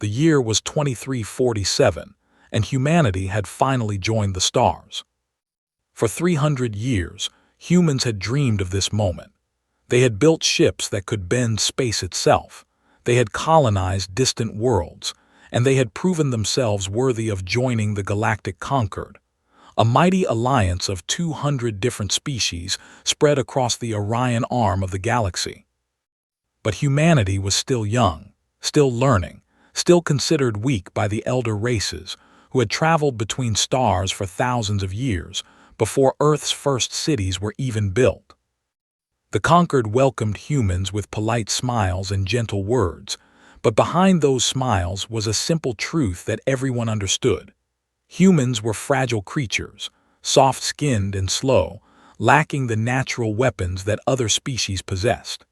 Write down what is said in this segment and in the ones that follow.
The year was 2347, and humanity had finally joined the stars. For 300 years, humans had dreamed of this moment. They had built ships that could bend space itself. They had colonized distant worlds, and they had proven themselves worthy of joining the Galactic Concord, a mighty alliance of 200 different species spread across the Orion arm of the galaxy. But humanity was still young, still learning, still considered weak by the elder races who had traveled between stars for thousands of years before Earth's first cities were even built. The Concord welcomed humans with polite smiles and gentle words, but behind those smiles was a simple truth that everyone understood. Humans were fragile creatures, soft-skinned and slow, lacking the natural weapons that other species possessed.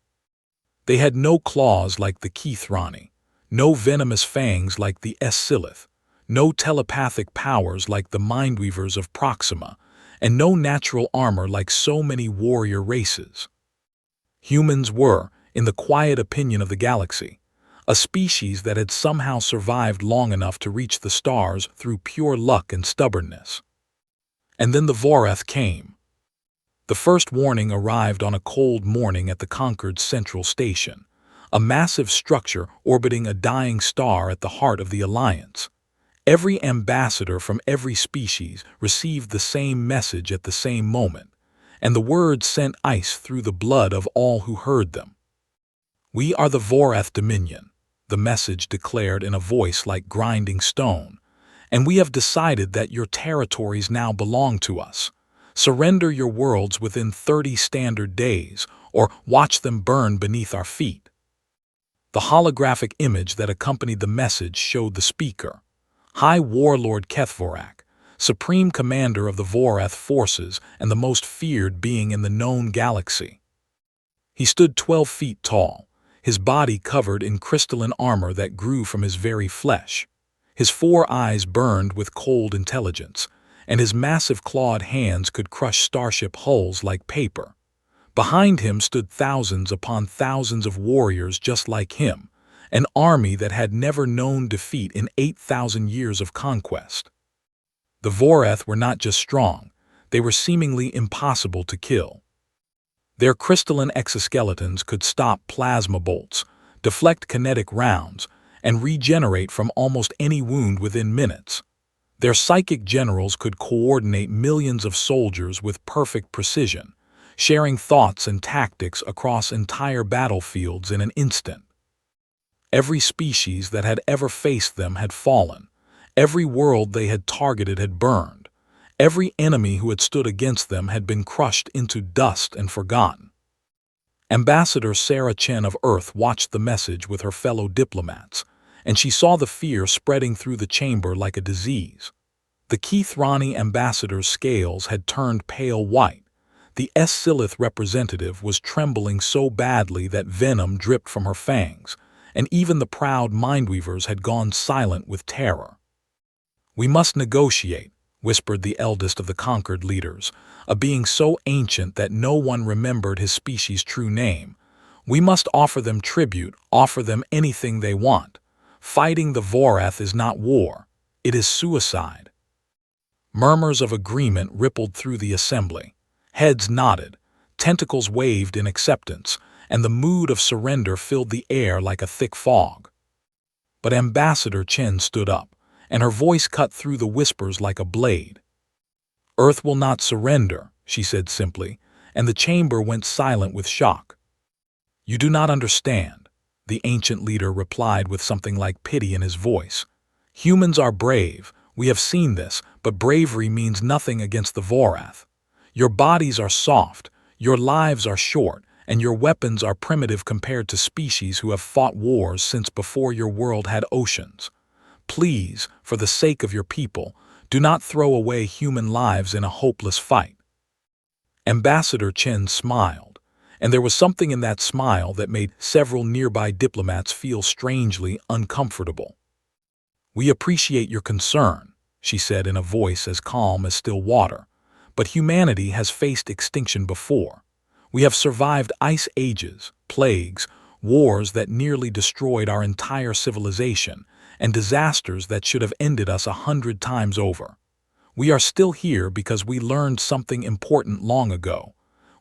They had no claws like the Keithrani, no venomous fangs like the Scylith, no telepathic powers like the Mindweavers of Proxima, and no natural armor like so many warrior races. Humans were, in the quiet opinion of the galaxy, a species that had somehow survived long enough to reach the stars through pure luck and stubbornness. And then the Vorath came. The first warning arrived on a cold morning at the Concord's central station, a massive structure orbiting a dying star at the heart of the Alliance. Every ambassador from every species received the same message at the same moment, and the words sent ice through the blood of all who heard them. "We are the Vorath Dominion," the message declared in a voice like grinding stone, "and we have decided that your territories now belong to us. Surrender your worlds within 30 standard days, or watch them burn beneath our feet." The holographic image that accompanied the message showed the speaker, High Warlord Kethvorak, Supreme Commander of the Vorath forces and the most feared being in the known galaxy. He stood 12 feet tall, his body covered in crystalline armor that grew from his very flesh. His 4 eyes burned with cold intelligence, and his massive clawed hands could crush starship hulls like paper. Behind him stood thousands upon thousands of warriors just like him, an army that had never known defeat in 8,000 years of conquest. The Vorath were not just strong, they were seemingly impossible to kill. Their crystalline exoskeletons could stop plasma bolts, deflect kinetic rounds, and regenerate from almost any wound within minutes. Their psychic generals could coordinate millions of soldiers with perfect precision, sharing thoughts and tactics across entire battlefields in an instant. Every species that had ever faced them had fallen. Every world they had targeted had burned. Every enemy who had stood against them had been crushed into dust and forgotten. Ambassador Sarah Chen of Earth watched the message with her fellow diplomats, and she saw the fear spreading through the chamber like a disease. The Keithrani ambassador's scales had turned pale white. The Scylith representative was trembling so badly that venom dripped from her fangs, and even the proud Mindweavers had gone silent with terror. "We must negotiate," whispered the eldest of the conquered leaders, a being so ancient that no one remembered his species' true name. "We must offer them tribute, offer them anything they want. Fighting the Vorath is not war, it is suicide." Murmurs of agreement rippled through the assembly. Heads nodded, tentacles waved in acceptance, and the mood of surrender filled the air like a thick fog. But Ambassador Chen stood up, and her voice cut through the whispers like a blade. "Earth will not surrender," she said simply, and the chamber went silent with shock. "You do not understand," the ancient leader replied with something like pity in his voice. "Humans are brave, we have seen this, but bravery means nothing against the Vorath. Your bodies are soft, your lives are short, and your weapons are primitive compared to species who have fought wars since before your world had oceans. Please, for the sake of your people, do not throw away human lives in a hopeless fight." Ambassador Chen smiled, and there was something in that smile that made several nearby diplomats feel strangely uncomfortable. "We appreciate your concern," she said in a voice as calm as still water, "but humanity has faced extinction before. We have survived ice ages, plagues, wars that nearly destroyed our entire civilization, and disasters that should have ended us 100 times over. We are still here because we learned something important long ago.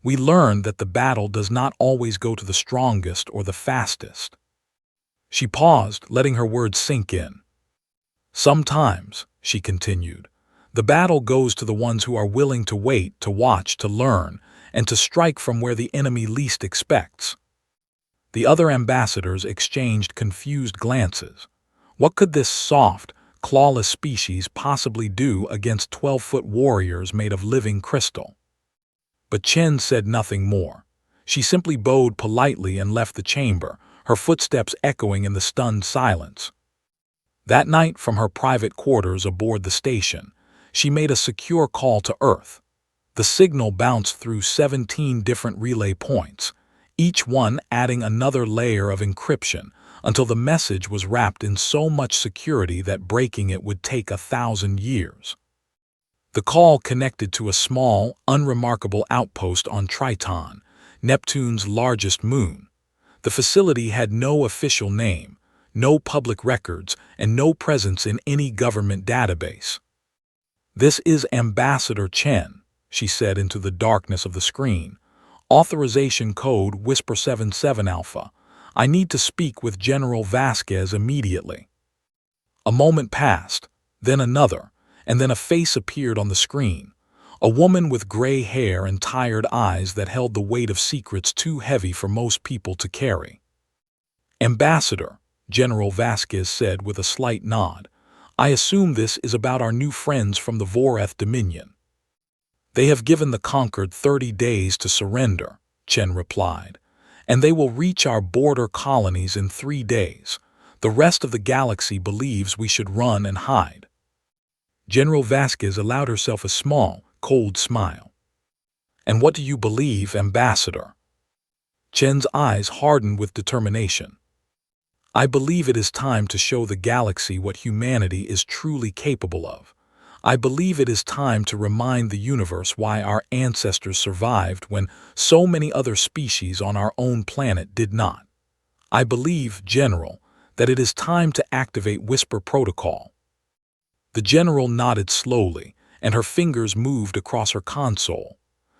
We learned that the battle does not always go to the strongest or the fastest. She paused, letting her words sink in. Sometimes, she continued, the battle goes to the ones who are willing to wait, to watch, to learn, and to strike from where the enemy least expects. The other ambassadors exchanged confused glances. What could this soft, clawless species possibly do against 12-foot warriors made of living crystal? But Chen said nothing more. She simply bowed politely and left the chamber, her footsteps echoing in the stunned silence. That night, from her private quarters aboard the station, she made a secure call to Earth. The signal bounced through 17 different relay points, each one adding another layer of encryption until the message was wrapped in so much security that breaking it would take 1,000 years. The call connected to a small, unremarkable outpost on Triton, Neptune's largest moon. The facility had no official name, no public records, and no presence in any government database. "This is Ambassador Chen," she said into the darkness of the screen. "Authorization code Whisper 77 Alpha. I need to speak with General Vasquez immediately." A moment passed, then another, and then a face appeared on the screen. A woman with gray hair and tired eyes that held the weight of secrets too heavy for most people to carry. "Ambassador," General Vasquez said with a slight nod, "I assume this is about our new friends from the Voreth Dominion." "They have given the conquered 30 days to surrender," Chen replied, "and they will reach our border colonies in 3 days. The rest of the galaxy believes we should run and hide." General Vasquez allowed herself a small, cold smile. "And what do you believe, Ambassador?" Chen's eyes hardened with determination. "I believe it is time to show the galaxy what humanity is truly capable of. I believe it is time to remind the universe why our ancestors survived when so many other species on our own planet did not. I believe, General, that it is time to activate Whisper Protocol." The General nodded slowly, and her fingers moved across her console.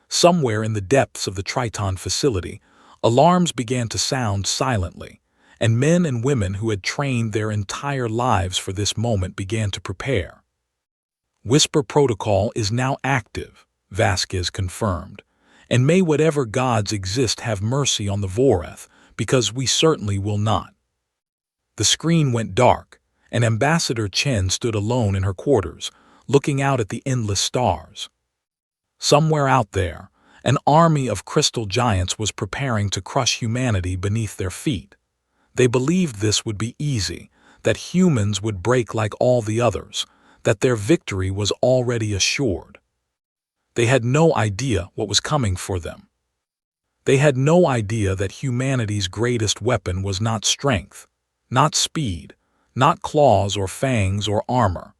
Somewhere in the depths of the Triton facility, alarms began to sound silently, and men and women who had trained their entire lives for this moment began to prepare. "Whisper Protocol is now active," Vasquez confirmed, "and may whatever gods exist have mercy on the Voreth, because we certainly will not." The screen went dark, and Ambassador Chen stood alone in her quarters, looking out at the endless stars. Somewhere out there, an army of crystal giants was preparing to crush humanity beneath their feet. They believed this would be easy, that humans would break like all the others, that their victory was already assured. They had no idea what was coming for them. They had no idea that humanity's greatest weapon was not strength, not speed, not claws or fangs or armor,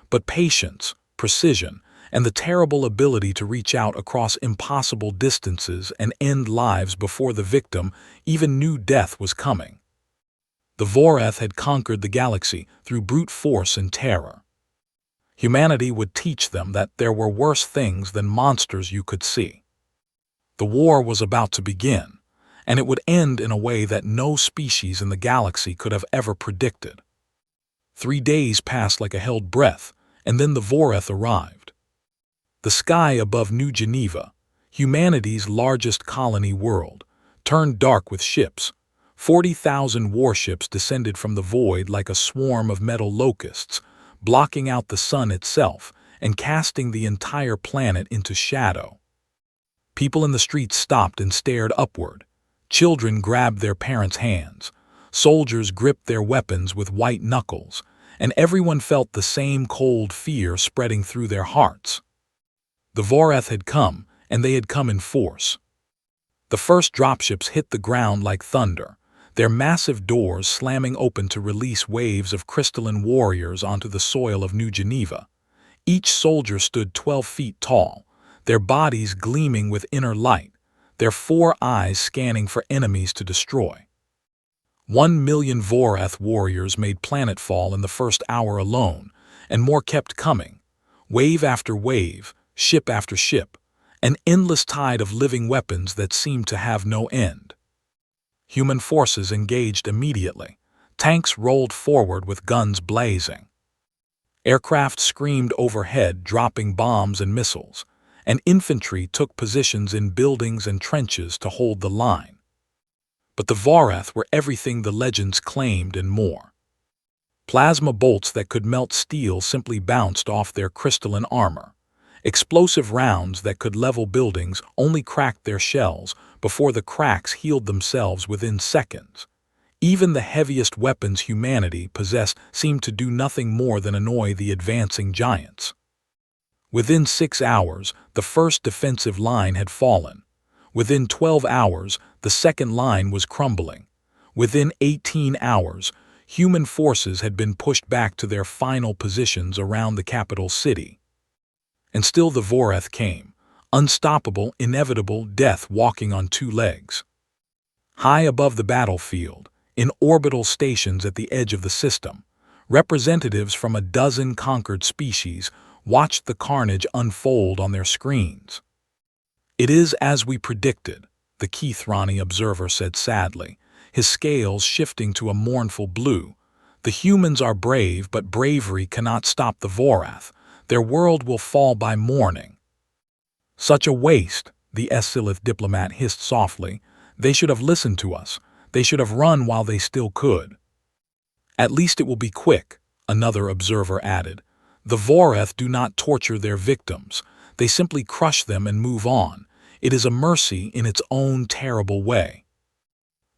but patience, precision, and the terrible ability to reach out across impossible distances and end lives before the victim even knew death was coming. The Voreth had conquered the galaxy through brute force and terror. Humanity would teach them that there were worse things than monsters you could see. The war was about to begin, and it would end in a way that no species in the galaxy could have ever predicted. 3 days passed like a held breath, and then the Voreth arrived. The sky above New Geneva, humanity's largest colony world, turned dark with ships. 40,000 warships descended from the void like a swarm of metal locusts, blocking out the sun itself and casting the entire planet into shadow. People in the streets stopped and stared upward. Children grabbed their parents' hands. Soldiers gripped their weapons with white knuckles, and everyone felt the same cold fear spreading through their hearts. The Voreth had come, and they had come in force. The first dropships hit the ground like thunder, their massive doors slamming open to release waves of crystalline warriors onto the soil of New Geneva. Each soldier stood 12 feet tall, their bodies gleaming with inner light, their 4 eyes scanning for enemies to destroy. 1 million Vorath warriors made planetfall in the first hour alone, and more kept coming. Wave after wave, ship after ship, an endless tide of living weapons that seemed to have no end. Human forces engaged immediately. Tanks rolled forward with guns blazing. Aircraft screamed overhead, dropping bombs and missiles, and infantry took positions in buildings and trenches to hold the line. But the Vorath were everything the legends claimed and more. Plasma bolts that could melt steel simply bounced off their crystalline armor. Explosive rounds that could level buildings only cracked their shells before the cracks healed themselves within seconds. Even the heaviest weapons humanity possessed seemed to do nothing more than annoy the advancing giants. Within 6 hours, the first defensive line had fallen. Within 12 hours, the second line was crumbling. Within 18 hours, human forces had been pushed back to their final positions around the capital city. And still the Vorath came, unstoppable, inevitable death walking on 2 legs. High above the battlefield, in orbital stations at the edge of the system, representatives from a dozen conquered species watched the carnage unfold on their screens. "It is as we predicted," the Keithrani observer said sadly, his scales shifting to a mournful blue. "The humans are brave, but bravery cannot stop the Vorath. Their world will fall by morning." "Such a waste," the Essilith diplomat hissed softly. "They should have listened to us. They should have run while they still could." "At least it will be quick," another observer added. "The Vorath do not torture their victims. They simply crush them and move on. It is a mercy in its own terrible way."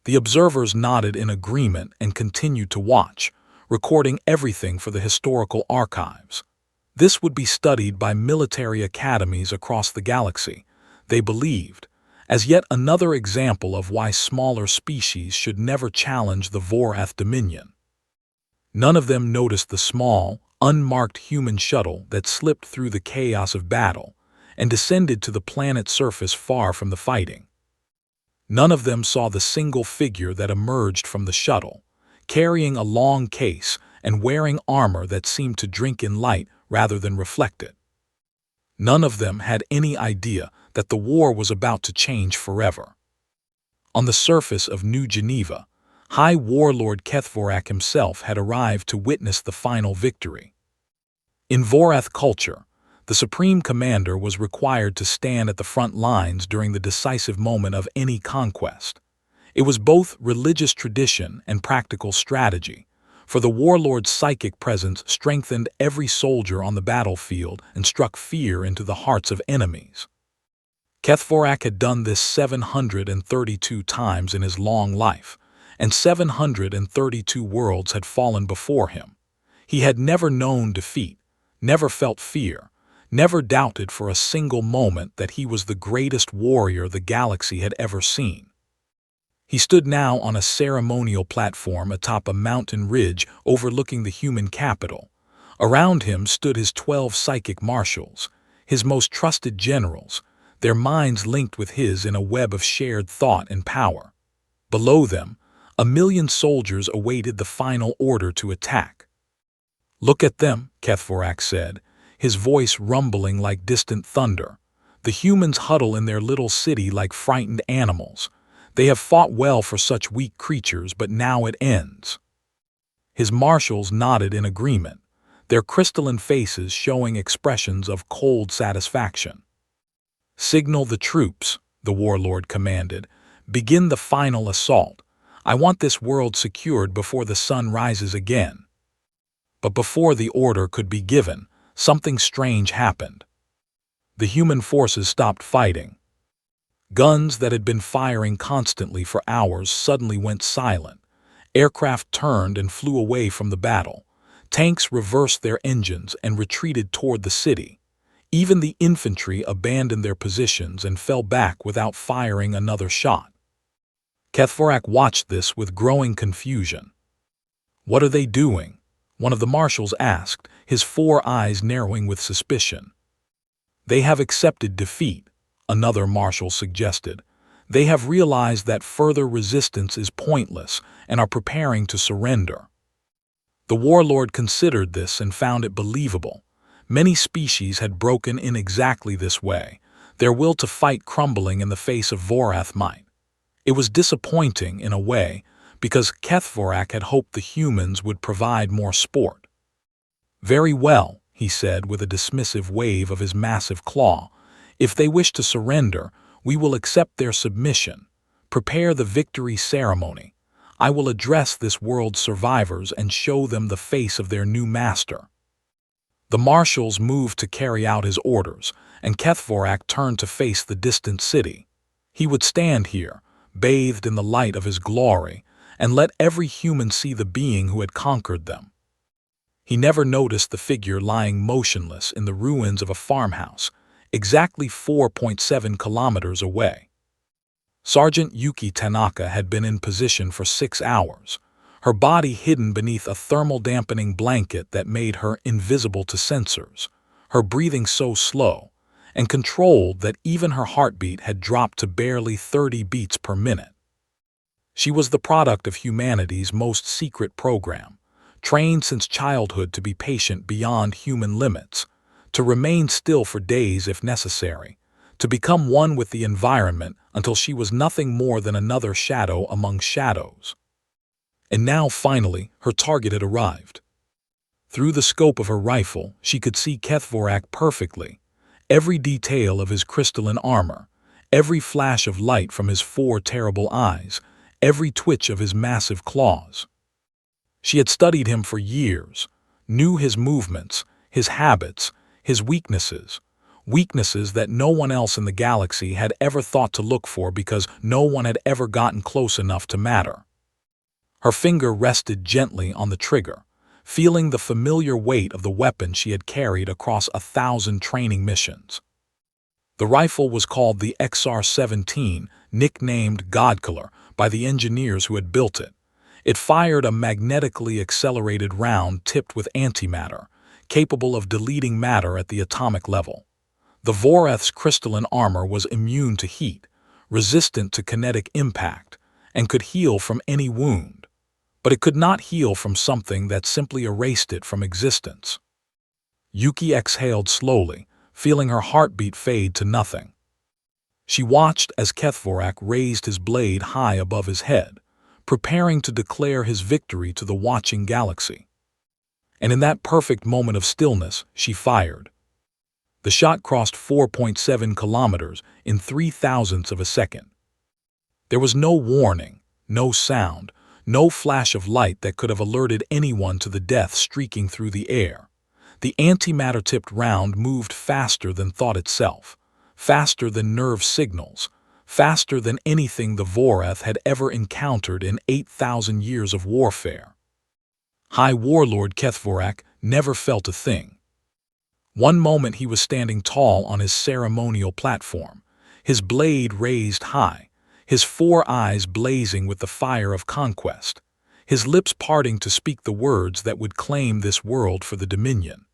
The observers nodded in agreement and continued to watch, recording everything for the historical archives. This would be studied by military academies across the galaxy, they believed, as yet another example of why smaller species should never challenge the Vorath dominion. None of them noticed the small, unmarked human shuttle that slipped through the chaos of battle and descended to the planet's surface far from the fighting. None of them saw the single figure that emerged from the shuttle, carrying a long case and wearing armor that seemed to drink in light rather than reflect it. None of them had any idea that the war was about to change forever. On the surface of New Geneva, High Warlord Kethvorak himself had arrived to witness the final victory. In Vorath culture, the Supreme Commander was required to stand at the front lines during the decisive moment of any conquest. It was both religious tradition and practical strategy, for the warlord's psychic presence strengthened every soldier on the battlefield and struck fear into the hearts of enemies. Kethvorak had done this 732 times in his long life, and 732 worlds had fallen before him. He had never known defeat, never felt fear, never doubted for a single moment that he was the greatest warrior the galaxy had ever seen. He stood now on a ceremonial platform atop a mountain ridge overlooking the human capital. Around him stood his 12 psychic marshals, his most trusted generals, their minds linked with his in a web of shared thought and power. Below them, 1,000,000 soldiers awaited the final order to attack. "Look at them," Kethvorak said, his voice rumbling like distant thunder. "The humans huddle in their little city like frightened animals. They have fought well for such weak creatures, but now it ends." His marshals nodded in agreement, their crystalline faces showing expressions of cold satisfaction. "Signal the troops," the warlord commanded. "Begin the final assault. I want this world secured before the sun rises again." But before the order could be given, something strange happened. The human forces stopped fighting. Guns that had been firing constantly for hours suddenly went silent. Aircraft turned and flew away from the battle. Tanks reversed their engines and retreated toward the city. Even the infantry abandoned their positions and fell back without firing another shot. Kethvorak watched this with growing confusion. "What are they doing?" one of the marshals asked, his 4 eyes narrowing with suspicion. "They have accepted defeat," another marshal suggested. They have realized that further resistance is pointless and are preparing to surrender. The warlord considered this and found it believable. Many species had broken in exactly this way, their will to fight crumbling in the face of Vorath might. It was disappointing, in a way, because Kethvorak had hoped the humans would provide more sport. "Very well," he said with a dismissive wave of his massive claw. "If they wish to surrender, we will accept their submission. Prepare the victory ceremony. I will address this world's survivors and show them the face of their new master." The marshals moved to carry out his orders, and Kethvorak turned to face the distant city. He would stand here, bathed in the light of his glory, and let every human see the being who had conquered them. He never noticed the figure lying motionless in the ruins of a farmhouse, exactly 4.7 kilometers away. Sergeant Yuki Tanaka had been in position for 6 hours, her body hidden beneath a thermal dampening blanket that made her invisible to sensors, her breathing so slow and controlled that even her heartbeat had dropped to barely 30 beats per minute. She was the product of humanity's most secret program, trained since childhood to be patient beyond human limits, to remain still for days if necessary, to become one with the environment until she was nothing more than another shadow among shadows. And now, finally, her target had arrived. Through the scope of her rifle, she could see Kethvorak perfectly, every detail of his crystalline armor, every flash of light from his 4 terrible eyes, every twitch of his massive claws. She had studied him for years, knew his movements, his habits, his weaknesses that no one else in the galaxy had ever thought to look for because no one had ever gotten close enough to matter. Her finger rested gently on the trigger, feeling the familiar weight of the weapon she had carried across 1,000 training missions. The rifle was called the XR-17, nicknamed Godkiller by the engineers who had built it. It fired a magnetically accelerated round tipped with antimatter, capable of deleting matter at the atomic level. The Vorath's crystalline armor was immune to heat, resistant to kinetic impact, and could heal from any wound. But it could not heal from something that simply erased it from existence. Yuki exhaled slowly, feeling her heartbeat fade to nothing. She watched as Kethvorak raised his blade high above his head, preparing to declare his victory to the watching galaxy. And in that perfect moment of stillness, she fired. The shot crossed 4.7 kilometers in 0.003 of a second. There was no warning, no sound, no flash of light that could have alerted anyone to the death streaking through the air. The antimatter-tipped round moved faster than thought itself, faster than nerve signals, faster than anything the Vorath had ever encountered in 8,000 years of warfare. High Warlord Kethvorak never felt a thing. One moment he was standing tall on his ceremonial platform, his blade raised high, his 4 eyes blazing with the fire of conquest, his lips parting to speak the words that would claim this world for the Dominion.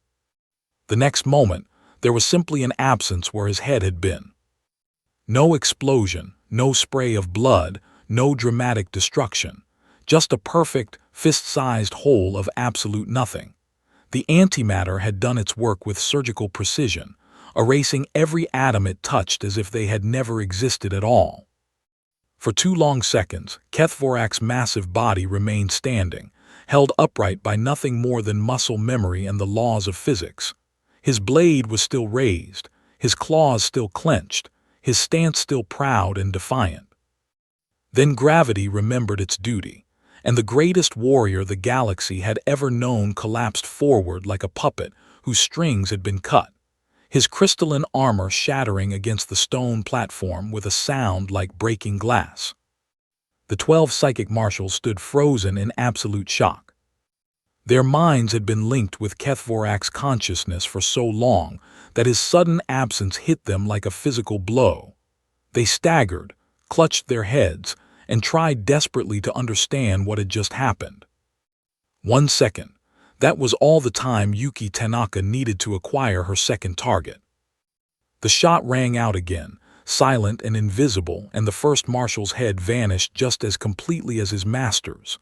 The next moment, there was simply an absence where his head had been. No explosion, no spray of blood, no dramatic destruction, just a perfect, fist-sized hole of absolute nothing. The antimatter had done its work with surgical precision, erasing every atom it touched as if they had never existed at all. For 2 long seconds, Kethvorak's massive body remained standing, held upright by nothing more than muscle memory and the laws of physics. His blade was still raised, his claws still clenched, his stance still proud and defiant. Then gravity remembered its duty, and the greatest warrior the galaxy had ever known collapsed forward like a puppet whose strings had been cut, his crystalline armor shattering against the stone platform with a sound like breaking glass. The 12 psychic marshals stood frozen in absolute shock. Their minds had been linked with Kethvorak's consciousness for so long that his sudden absence hit them like a physical blow. They staggered, clutched their heads, and tried desperately to understand what had just happened. 1 second. That was all the time Yuki Tanaka needed to acquire her second target. The shot rang out again, silent and invisible, and the first marshal's head vanished just as completely as his master's.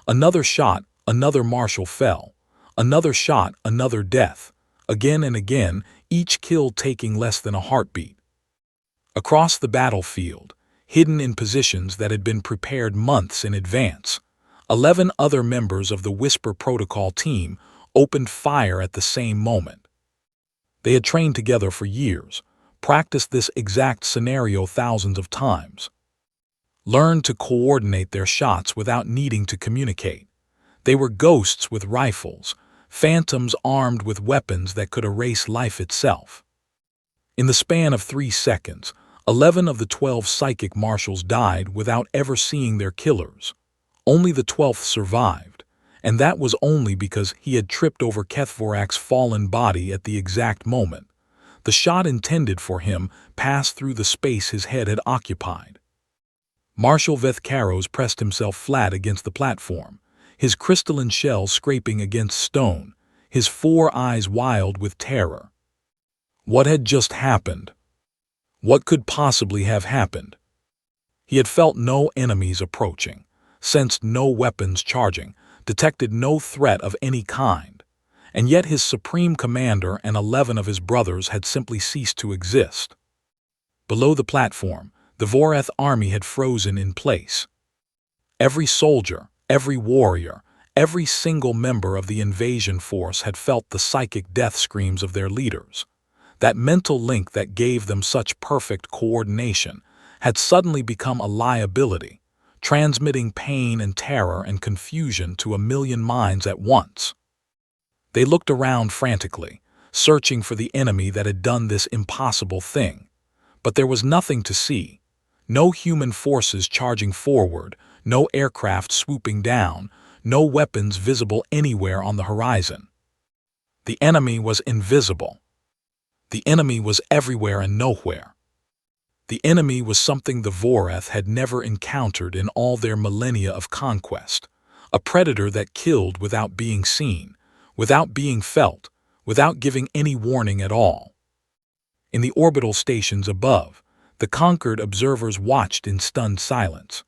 Another shot, another marshal fell. Another shot, another death. Again and again, each kill taking less than a heartbeat. Across the battlefield, hidden in positions that had been prepared months in advance, 11 other members of the Whisper Protocol team opened fire at the same moment. They had trained together for years, practiced this exact scenario thousands of times, learned to coordinate their shots without needing to communicate. They were ghosts with rifles, phantoms armed with weapons that could erase life itself. In the span of 3 seconds, 11 of the 12 psychic marshals died without ever seeing their killers. Only the 12th survived, and that was only because he had tripped over Kethvorak's fallen body at the exact moment. The shot intended for him passed through the space his head had occupied. Marshal Vethkaros pressed himself flat against the platform, his crystalline shell scraping against stone, his 4 eyes wild with terror. What had just happened? What could possibly have happened? He had felt no enemies approaching, sensed no weapons charging, detected no threat of any kind, and yet his supreme commander and 11 of his brothers had simply ceased to exist. Below the platform, the Voreth army had frozen in place. Every soldier, every warrior, every single member of the invasion force had felt the psychic death screams of their leaders. That mental link that gave them such perfect coordination had suddenly become a liability, transmitting pain and terror and confusion to a million minds at once. They looked around frantically, searching for the enemy that had done this impossible thing. But there was nothing to see. No human forces charging forward, no aircraft swooping down, no weapons visible anywhere on the horizon. The enemy was invisible. The enemy was everywhere and nowhere. The enemy was something the Voreth had never encountered in all their millennia of conquest, a predator that killed without being seen, without being felt, without giving any warning at all. In the orbital stations above, the conquered observers watched in stunned silence.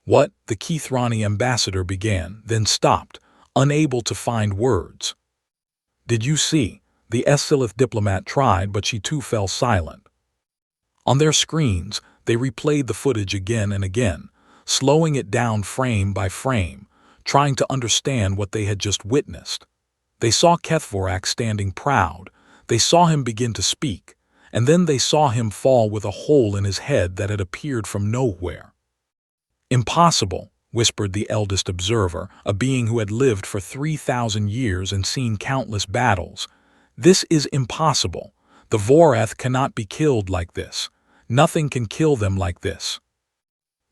What? The Kethrani ambassador began, then stopped, unable to find words. Did you see? The Essilith diplomat tried, but she too fell silent. On their screens, they replayed the footage again and again, slowing it down frame by frame, trying to understand what they had just witnessed. They saw Kethvorak standing proud, they saw him begin to speak, and then they saw him fall with a hole in his head that had appeared from nowhere. Impossible, whispered the eldest observer, a being who had lived for 3,000 years and seen countless battles. This is impossible. The Voreth cannot be killed like this. Nothing can kill them like this.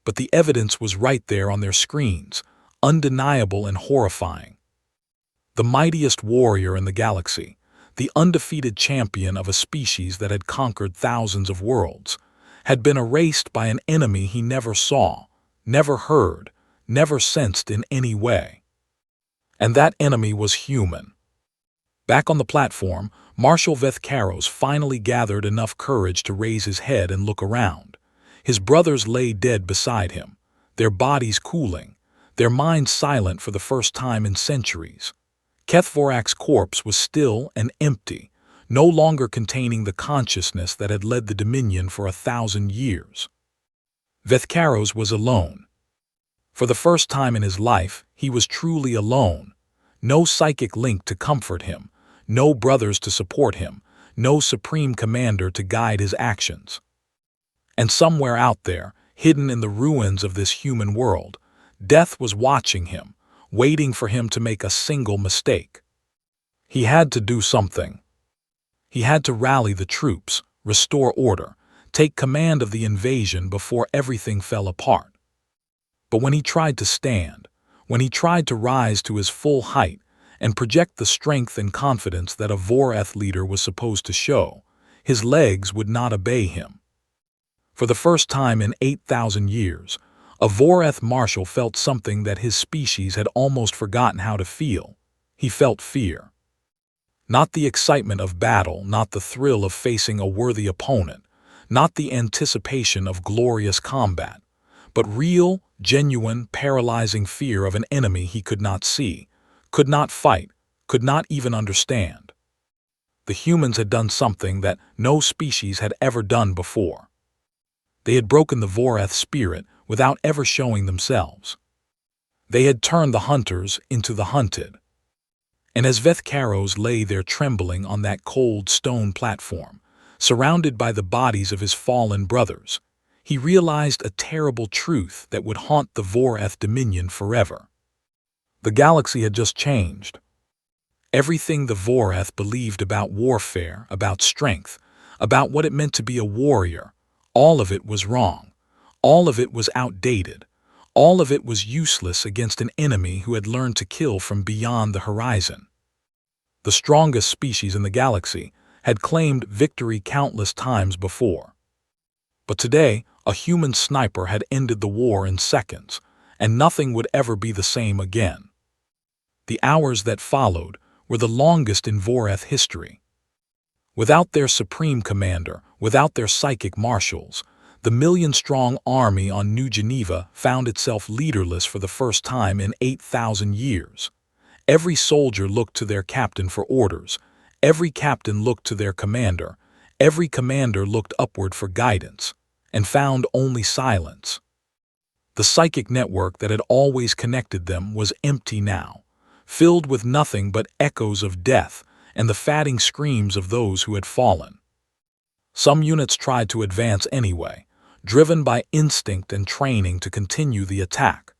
But the evidence was right there on their screens, undeniable and horrifying. The mightiest warrior in the galaxy, the undefeated champion of a species that had conquered thousands of worlds, had been erased by an enemy he never saw, never heard, never sensed in any way. And that enemy was human. Back on the platform, Marshal Vethkaros finally gathered enough courage to raise his head and look around. His brothers lay dead beside him, their bodies cooling, their minds silent for the first time in centuries. Kethvorak's corpse was still and empty, no longer containing the consciousness that had led the Dominion for 1,000 years. Vethkaros was alone. For the first time in his life, he was truly alone. No psychic link to comfort him, no brothers to support him, no supreme commander to guide his actions. And somewhere out there, hidden in the ruins of this human world, death was watching him, waiting for him to make a single mistake. He had to do something. He had to rally the troops, restore order, take command of the invasion before everything fell apart. But when he tried to stand, when he tried to rise to his full height and project the strength and confidence that a Voreth leader was supposed to show, his legs would not obey him. For the first time in 8,000 years, a Voreth marshal felt something that his species had almost forgotten how to feel. He felt fear. Not the excitement of battle, not the thrill of facing a worthy opponent, not the anticipation of glorious combat, but real, genuine, paralyzing fear of an enemy he could not see, could not fight, could not even understand. The humans had done something that no species had ever done before. They had broken the Voreth spirit without ever showing themselves. They had turned the hunters into the hunted. And as Vethkaros lay there trembling on that cold stone platform, surrounded by the bodies of his fallen brothers, he realized a terrible truth that would haunt the Voreth dominion forever. The galaxy had just changed. Everything the Voreth believed about warfare, about strength, about what it meant to be a warrior, all of it was wrong. All of it was outdated. All of it was useless against an enemy who had learned to kill from beyond the horizon. The strongest species in the galaxy had claimed victory countless times before. But today, a human sniper had ended the war in seconds, and nothing would ever be the same again. The hours that followed were the longest in Voreth history. Without their supreme commander, without their psychic marshals, the million-strong army on New Geneva found itself leaderless for the first time in 8,000 years. Every soldier looked to their captain for orders. Every captain looked to their commander. Every commander looked upward for guidance, and found only silence. The psychic network that had always connected them was empty now, filled with nothing but echoes of death and the fatting screams of those who had fallen. Some units tried to advance anyway, driven by instinct and training to continue the attack.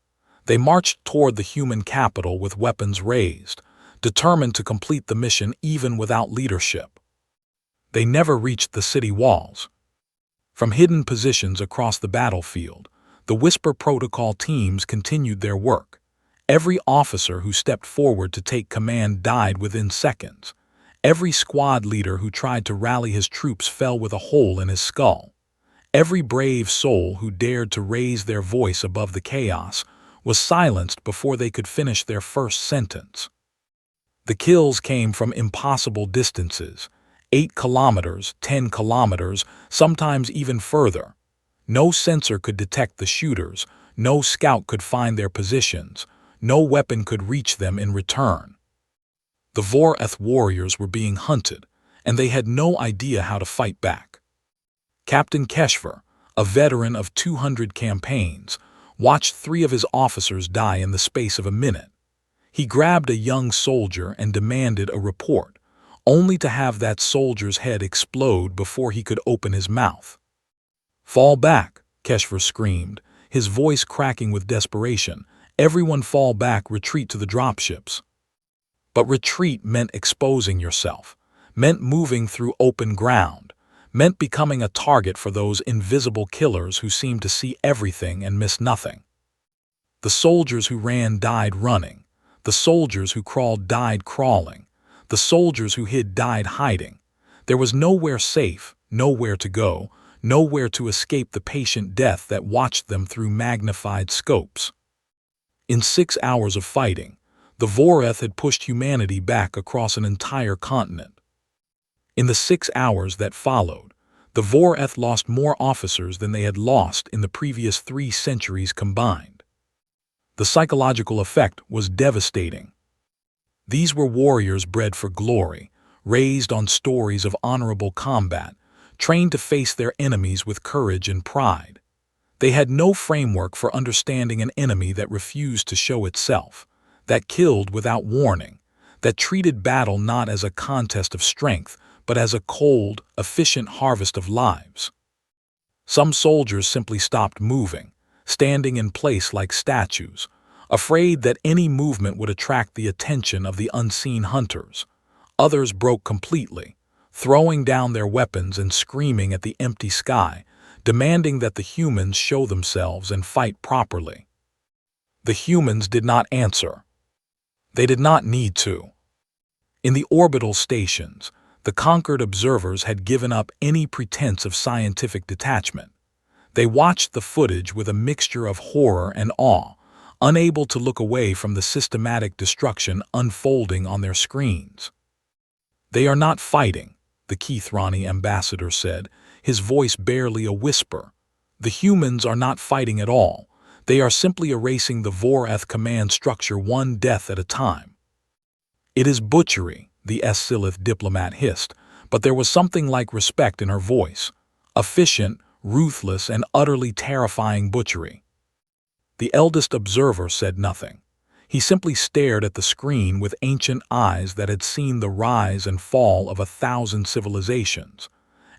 They marched toward the human capital with weapons raised, determined to complete the mission even without leadership. They never reached the city walls. From hidden positions across the battlefield, the Whisper Protocol teams continued their work. Every officer who stepped forward to take command died within seconds. Every squad leader who tried to rally his troops fell with a hole in his skull. Every brave soul who dared to raise their voice above the chaos was silenced before they could finish their first sentence. The kills came from impossible distances, 8 kilometers, 10 kilometers, sometimes even further. No sensor could detect the shooters, no scout could find their positions, no weapon could reach them in return. The Voreth warriors were being hunted, and they had no idea how to fight back. Captain Keshver, a veteran of 200 campaigns, watched 3 of his officers die in the space of a minute. He grabbed a young soldier and demanded a report, only to have that soldier's head explode before he could open his mouth. "Fall back," Keshver screamed, his voice cracking with desperation. "Everyone fall back, retreat to the dropships." But retreat meant exposing yourself, meant moving through open ground, meant becoming a target for those invisible killers who seemed to see everything and miss nothing. The soldiers who ran died running. The soldiers who crawled died crawling. The soldiers who hid died hiding. There was nowhere safe, nowhere to go, nowhere to escape the patient death that watched them through magnified scopes. In 6 hours of fighting, the Voreth had pushed humanity back across an entire continent. In the 6 hours that followed, the Voreth lost more officers than they had lost in the previous 3 centuries combined. The psychological effect was devastating. These were warriors bred for glory, raised on stories of honorable combat, trained to face their enemies with courage and pride. They had no framework for understanding an enemy that refused to show itself, that killed without warning, that treated battle not as a contest of strength, but as a cold, efficient harvest of lives. Some soldiers simply stopped moving, standing in place like statues, afraid that any movement would attract the attention of the unseen hunters. Others broke completely, throwing down their weapons and screaming at the empty sky, demanding that the humans show themselves and fight properly. The humans did not answer. They did not need to. In the orbital stations, the conquered observers had given up any pretense of scientific detachment. They watched the footage with a mixture of horror and awe, unable to look away from the systematic destruction unfolding on their screens. "They are not fighting," the Keithrani ambassador said, his voice barely a whisper. "The humans are not fighting at all. They are simply erasing the Vorath command structure one death at a time." "It is butchery," the Silith diplomat hissed, but there was something like respect in her voice. "Efficient, ruthless, and utterly terrifying butchery." The eldest observer said nothing. He simply stared at the screen with ancient eyes that had seen the rise and fall of 1,000 civilizations.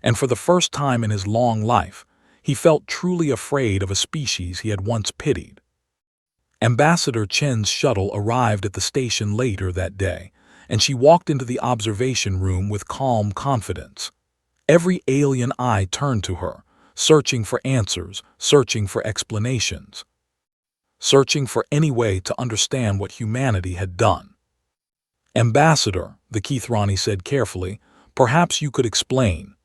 And for the first time in his long life, he felt truly afraid of a species he had once pitied. Ambassador Chen's shuttle arrived at the station later that day, and she walked into the observation room with calm confidence. Every alien eye turned to her, searching for answers, searching for explanations, searching for any way to understand what humanity had done. "Ambassador," the Keithrani said carefully, "perhaps you could explain."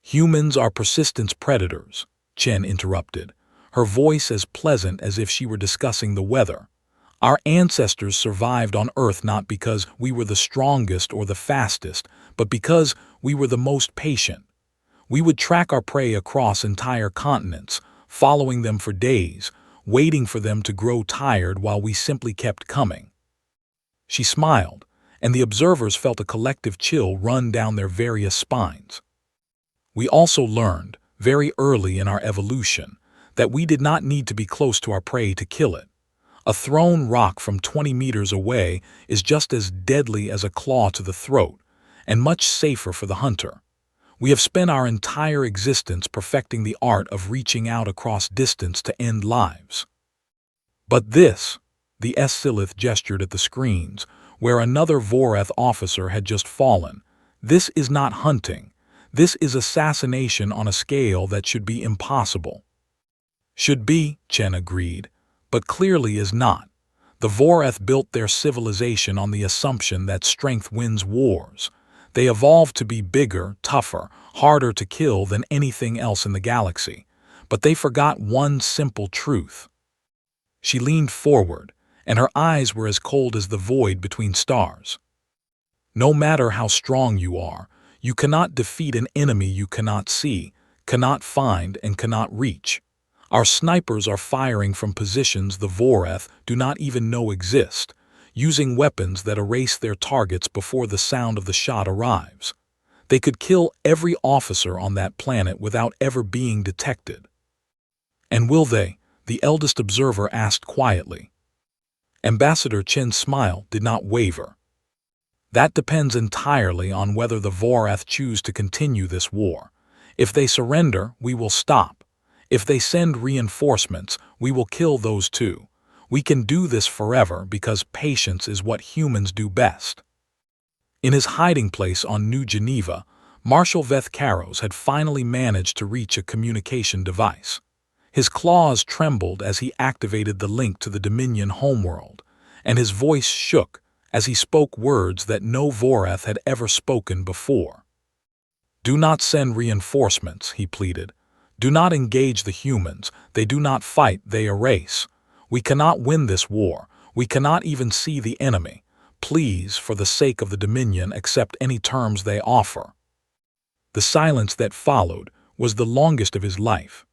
"Humans are persistence predators," Chen interrupted, her voice as pleasant as if she were discussing the weather. "Our ancestors survived on Earth not because we were the strongest or the fastest, but because we were the most patient. We would track our prey across entire continents, following them for days, waiting for them to grow tired while we simply kept coming." She smiled, and the observers felt a collective chill run down their various spines. "We also learned, very early in our evolution, that we did not need to be close to our prey to kill it. A thrown rock from 20 meters away is just as deadly as a claw to the throat, and much safer for the hunter. We have spent our entire existence perfecting the art of reaching out across distance to end lives. But this," the Silith gestured at the screens, where another Vorath officer had just fallen, "this is not hunting. This is assassination on a scale that should be impossible." "Should be," Chen agreed, "but clearly is not. The Vorath built their civilization on the assumption that strength wins wars. They evolved to be bigger, tougher, harder to kill than anything else in the galaxy. But they forgot one simple truth." She leaned forward, and her eyes were as cold as the void between stars. "No matter how strong you are, you cannot defeat an enemy you cannot see, cannot find, and cannot reach. Our snipers are firing from positions the Vorath do not even know exist, using weapons that erase their targets before the sound of the shot arrives. They could kill every officer on that planet without ever being detected." "And will they?" the eldest observer asked quietly. Ambassador Chen's smile did not waver. "That depends entirely on whether the Vorath choose to continue this war. If they surrender, we will stop. If they send reinforcements, we will kill those too. We can do this forever because patience is what humans do best." In his hiding place on New Geneva, Marshal Veth Karos had finally managed to reach a communication device. His claws trembled as he activated the link to the Dominion homeworld, and his voice shook as he spoke words that no Vorath had ever spoken before. "Do not send reinforcements," he pleaded. "Do not engage the humans. They do not fight, they erase. We cannot win this war. We cannot even see the enemy. Please, for the sake of the Dominion, accept any terms they offer." The silence that followed was the longest of his life.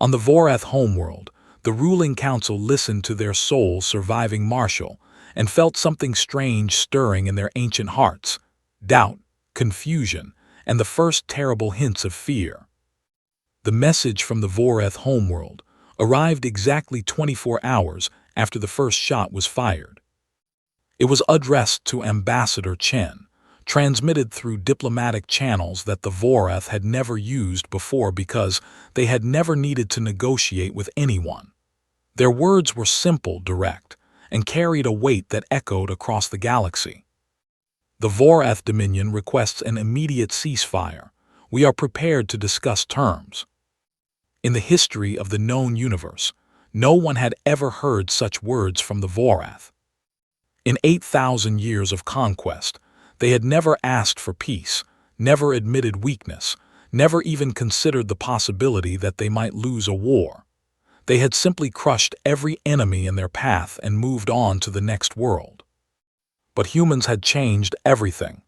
On the Vorath homeworld, the ruling council listened to their sole surviving marshal and felt something strange stirring in their ancient hearts: doubt, confusion, and the first terrible hints of fear. The message from the Vorath homeworld arrived exactly 24 hours after the first shot was fired. It was addressed to Ambassador Chen, transmitted through diplomatic channels that the Vorath had never used before because they had never needed to negotiate with anyone. Their words were simple, direct, and carried a weight that echoed across the galaxy. "The Vorath Dominion requests an immediate ceasefire. We are prepared to discuss terms." In the history of the known universe, no one had ever heard such words from the Vorath. In 8,000 years of conquest, they had never asked for peace, never admitted weakness, never even considered the possibility that they might lose a war. They had simply crushed every enemy in their path and moved on to the next world. But humans had changed everything.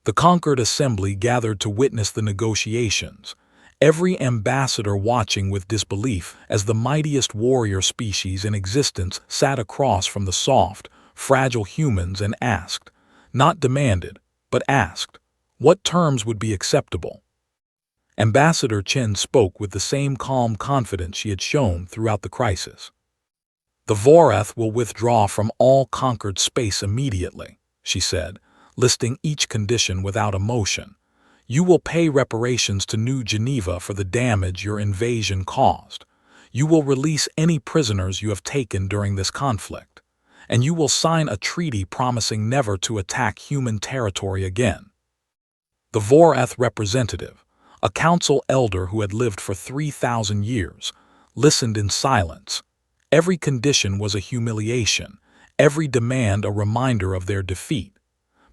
The The conquered assembly gathered to witness the negotiations, every ambassador watching with disbelief as the mightiest warrior species in existence sat across from the soft, fragile humans and asked, not demanded, but asked, what terms would be acceptable. Ambassador Chen spoke with the same calm confidence she had shown throughout the crisis. The Vorath will withdraw from all conquered space immediately, she said, listing each condition without emotion. You will pay reparations to New Geneva for the damage your invasion caused. You will release any prisoners you have taken during this conflict. And you will sign a treaty promising never to attack human territory again. The Vorath representative, a council elder who had lived for 3,000 years, listened in silence. Every condition was a humiliation, every demand a reminder of their defeat.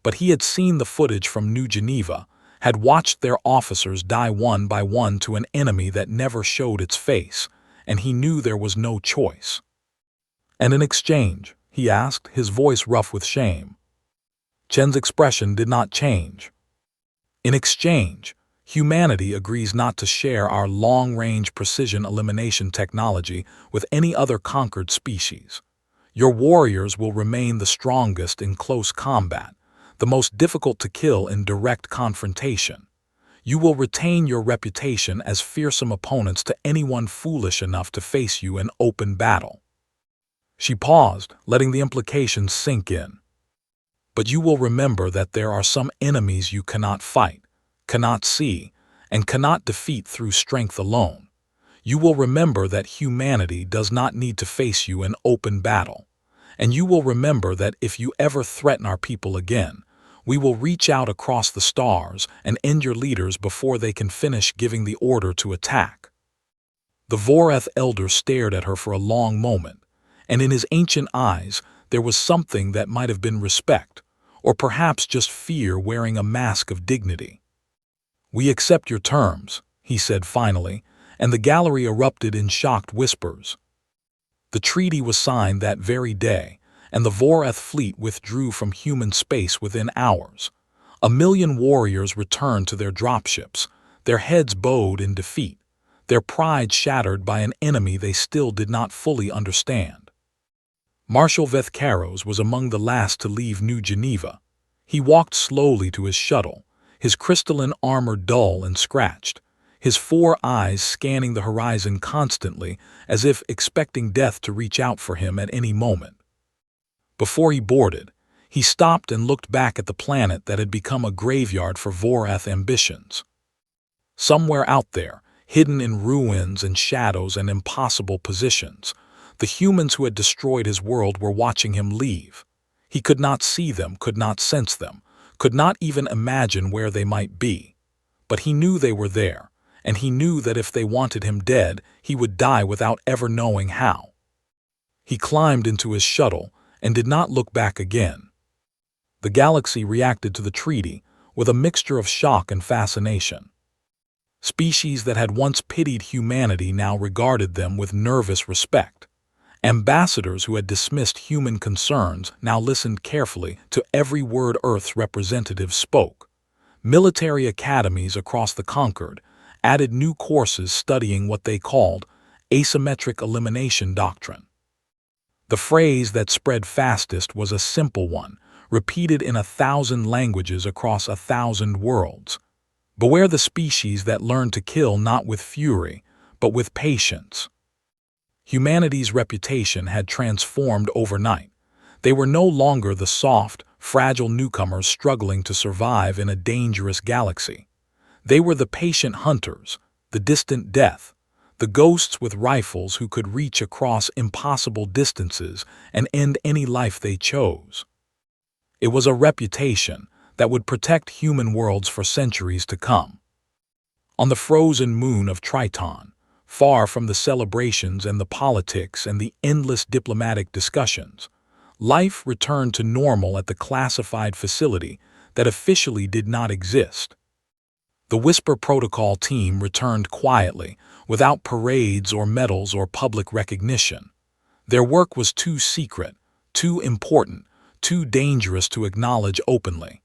But he had seen the footage from New Geneva, had watched their officers die one by one to an enemy that never showed its face, and he knew there was no choice. And in exchange, he asked, his voice rough with shame. Chen's expression did not change. In exchange, humanity agrees not to share our long-range precision elimination technology with any other conquered species. Your warriors will remain the strongest in close combat, the most difficult to kill in direct confrontation. You will retain your reputation as fearsome opponents to anyone foolish enough to face you in open battle. She paused, letting the implications sink in. But you will remember that there are some enemies you cannot fight, cannot see, and cannot defeat through strength alone. You will remember that humanity does not need to face you in open battle. And you will remember that if you ever threaten our people again, we will reach out across the stars and end your leaders before they can finish giving the order to attack. The Vorath elder stared at her for a long moment, and in his ancient eyes there was something that might have been respect, or perhaps just fear wearing a mask of dignity. We accept your terms, he said finally, and the gallery erupted in shocked whispers. The treaty was signed that very day, and the Vorath fleet withdrew from human space within hours. 1,000,000 warriors returned to their dropships, their heads bowed in defeat, their pride shattered by an enemy they still did not fully understand. Marshal Vethkaros was among the last to leave New Geneva. He walked slowly to his shuttle, his crystalline armor dull and scratched, his 4 eyes scanning the horizon constantly as if expecting death to reach out for him at any moment. Before he boarded, he stopped and looked back at the planet that had become a graveyard for Vorath ambitions. Somewhere out there, hidden in ruins and shadows and impossible positions, the humans who had destroyed his world were watching him leave. He could not see them, could not sense them, could not even imagine where they might be. But he knew they were there, and he knew that if they wanted him dead, he would die without ever knowing how. He climbed into his shuttle and did not look back again. The galaxy reacted to the treaty with a mixture of shock and fascination. Species that had once pitied humanity now regarded them with nervous respect. Ambassadors who had dismissed human concerns now listened carefully to every word Earth's representatives spoke. Military academies across the conquered added new courses studying what they called asymmetric elimination doctrine. The phrase that spread fastest was a simple one, repeated in 1,000 languages across 1,000 worlds. Beware the species that learn to kill not with fury, but with patience. Humanity's reputation had transformed overnight. They were no longer the soft, fragile newcomers struggling to survive in a dangerous galaxy. They were the patient hunters, the distant death, the ghosts with rifles who could reach across impossible distances and end any life they chose. It was a reputation that would protect human worlds for centuries to come. On the frozen moon of Triton, far from the celebrations and the politics and the endless diplomatic discussions, life returned to normal at the classified facility that officially did not exist. The Whisper Protocol team returned quietly, without parades or medals or public recognition. Their work was too secret, too important, too dangerous to acknowledge openly.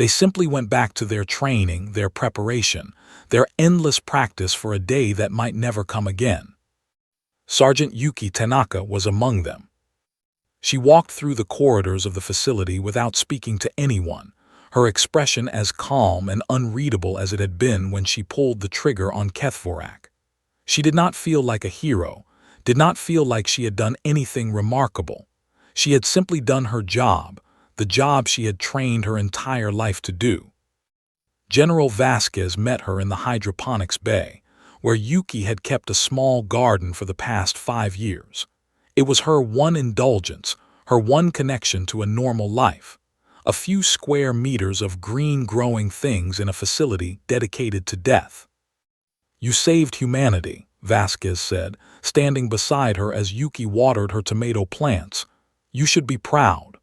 They simply went back to their training, their preparation, their endless practice for a day that might never come again. Sergeant Yuki Tanaka was among them. She walked through the corridors of the facility without speaking to anyone, her expression as calm and unreadable as it had been when she pulled the trigger on Kethvorak. She did not feel like a hero, did not feel like she had done anything remarkable. She had simply done her job, the job she had trained her entire life to do. General Vasquez met her in the hydroponics bay, where Yuki had kept a small garden for the past 5 years. It was her one indulgence, her one connection to a normal life. A few square meters of green growing things in a facility dedicated to death. "You saved humanity," Vasquez said, standing beside her as Yuki watered her tomato plants. "You should be proud."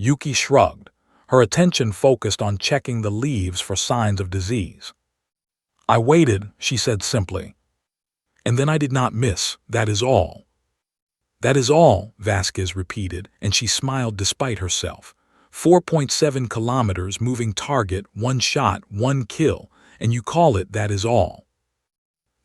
Yuki shrugged, her attention focused on checking the leaves for signs of disease. "I waited," she said simply. "And then I did not miss, that is all." "That is all," Vasquez repeated, and she smiled despite herself. 4.7 kilometers moving target, 1 shot, 1 kill, and you call it that is all.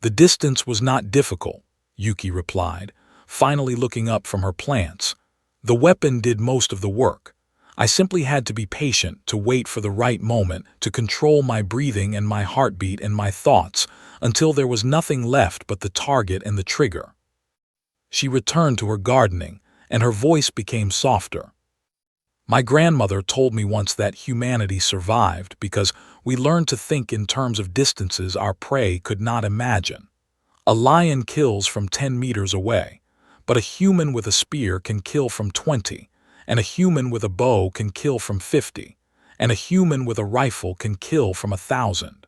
"The distance was not difficult," Yuki replied, finally looking up from her plants. "The weapon did most of the work. I simply had to be patient, to wait for the right moment, to control my breathing and my heartbeat and my thoughts, until there was nothing left but the target and the trigger." She returned to her gardening, and her voice became softer. "My grandmother told me once that humanity survived because we learned to think in terms of distances our prey could not imagine. A lion kills from 10 meters away, but a human with a spear can kill from 20, and a human with a bow can kill from 50, and a human with a rifle can kill from 1,000.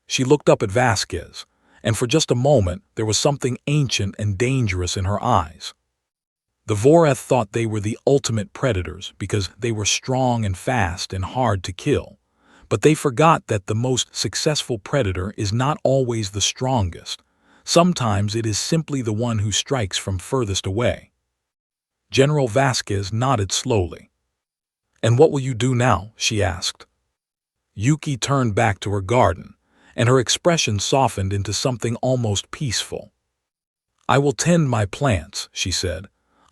She looked up at Vasquez, and for just a moment there was something ancient and dangerous in her eyes. The Voreth thought they were the ultimate predators because they were strong and fast and hard to kill, but they forgot that the most successful predator is not always the strongest. Sometimes it is simply the one who strikes from furthest away. General Vasquez nodded slowly. "And what will you do now?" she asked. Yuki turned back to her garden, and her expression softened into something almost peaceful. "I will tend my plants," she said.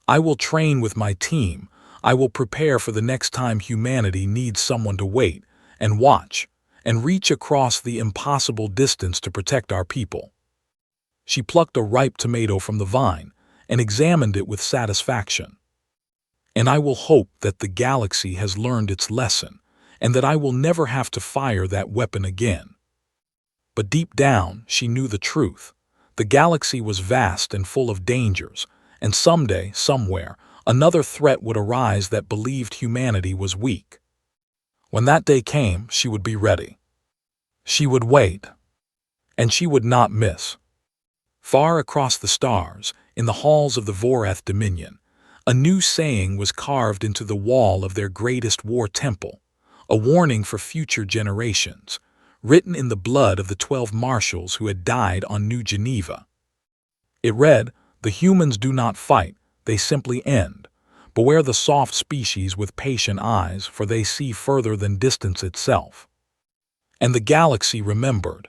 "I will train with my team. I will prepare for the next time humanity needs someone to wait, and watch, and reach across the impossible distance to protect our people." She plucked a ripe tomato from the vine and examined it with satisfaction. "And I will hope that the galaxy has learned its lesson, and that I will never have to fire that weapon again." But deep down, she knew the truth. The galaxy was vast and full of dangers, and someday, somewhere, another threat would arise that believed humanity was weak. When that day came, she would be ready. She would wait. And she would not miss. Far across the stars, in the halls of the Voreth Dominion, a new saying was carved into the wall of their greatest war temple, a warning for future generations, written in the blood of the 12 marshals who had died on New Geneva. It read, "The humans do not fight, they simply end. Beware the soft species with patient eyes, for they see further than distance itself." And the galaxy remembered.